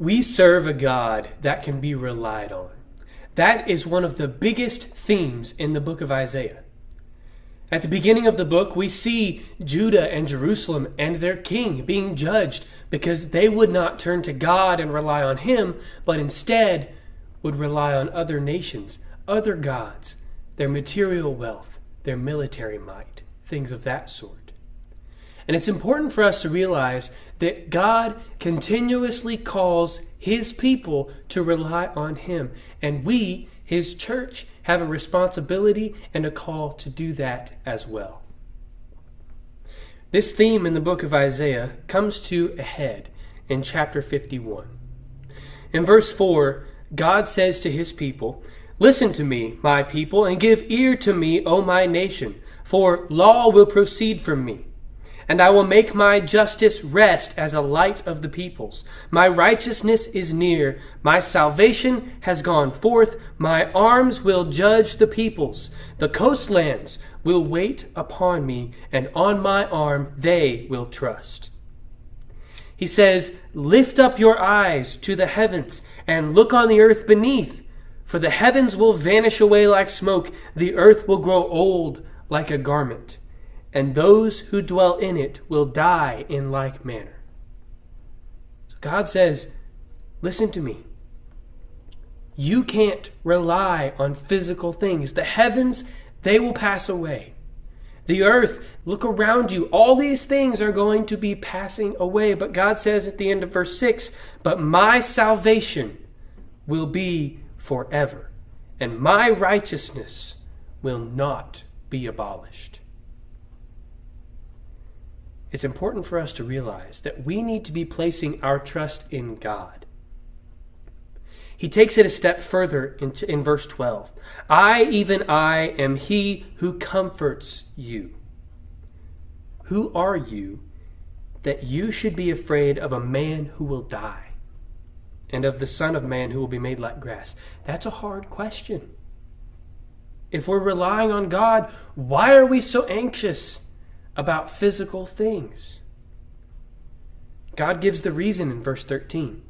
We serve a God that can be relied on. That is one of the biggest themes in the book of Isaiah. At the beginning of the book, we see Judah and Jerusalem and their king being judged because they would not turn to God and rely on him, but instead would rely on other nations, other gods, their material wealth, their military might, things of that sort. And it's important for us to realize that God continuously calls his people to rely on him. And we, his church, have a responsibility and a call to do that as well. This theme in the book of Isaiah comes to a head in chapter 51. In verse 4, God says to his people, "Listen to me, my people, and give ear to me, O my nation, for law will proceed from me. And I will make my justice rest as a light of the peoples. My righteousness is near. My salvation has gone forth. My arms will judge the peoples. The coastlands will wait upon me, and on my arm they will trust." He says, "Lift up your eyes to the heavens and look on the earth beneath. For the heavens will vanish away like smoke. The earth will grow old like a garment. And those who dwell in it will die in like manner." So God says, listen to me. You can't rely on physical things. The heavens, they will pass away. The earth, look around you. All these things are going to be passing away. But God says at the end of verse 6, "But my salvation will be forever, and my righteousness will not be abolished." It's important for us to realize that we need to be placing our trust in God. He takes it a step further in verse 12. "I, even I, am he who comforts you." Who are you that you should be afraid of a man who will die, and of the Son of Man who will be made like grass? That's a hard question. If we're relying on God, why are we so anxious about physical things? God gives the reason in verse 13.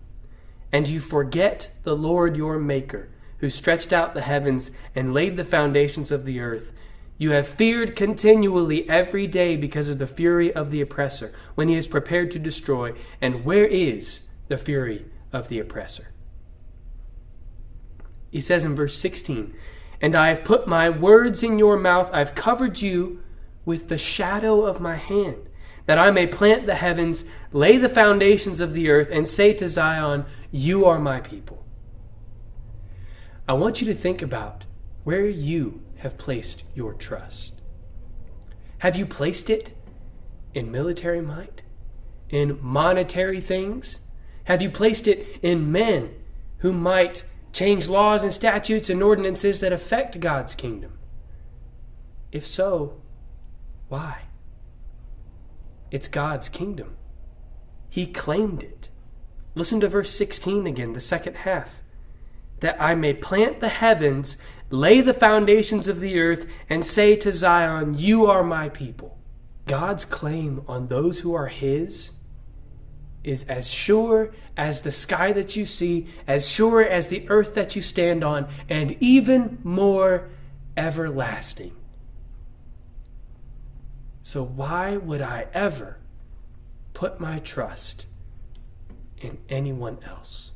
"And you forget the Lord your Maker, who stretched out the heavens and laid the foundations of the earth. You have feared continually every day because of the fury of the oppressor, when he is prepared to destroy. And where is the fury of the oppressor?" He says in verse 16, "And I have put my words in your mouth. I've covered you with the shadow of my hand, that I may plant the heavens, lay the foundations of the earth, and say to Zion, you are my people." I want you to think about where you have placed your trust. Have you placed it in military might? In monetary things? Have you placed it in men who might change laws and statutes and ordinances that affect God's kingdom? If so, why? It's God's kingdom. He claimed it. Listen to verse 16 again, the second half. "That I may plant the heavens, lay the foundations of the earth, and say to Zion, you are my people." God's claim on those who are his is as sure as the sky that you see, as sure as the earth that you stand on, and even more everlasting. So why would I ever put my trust in anyone else?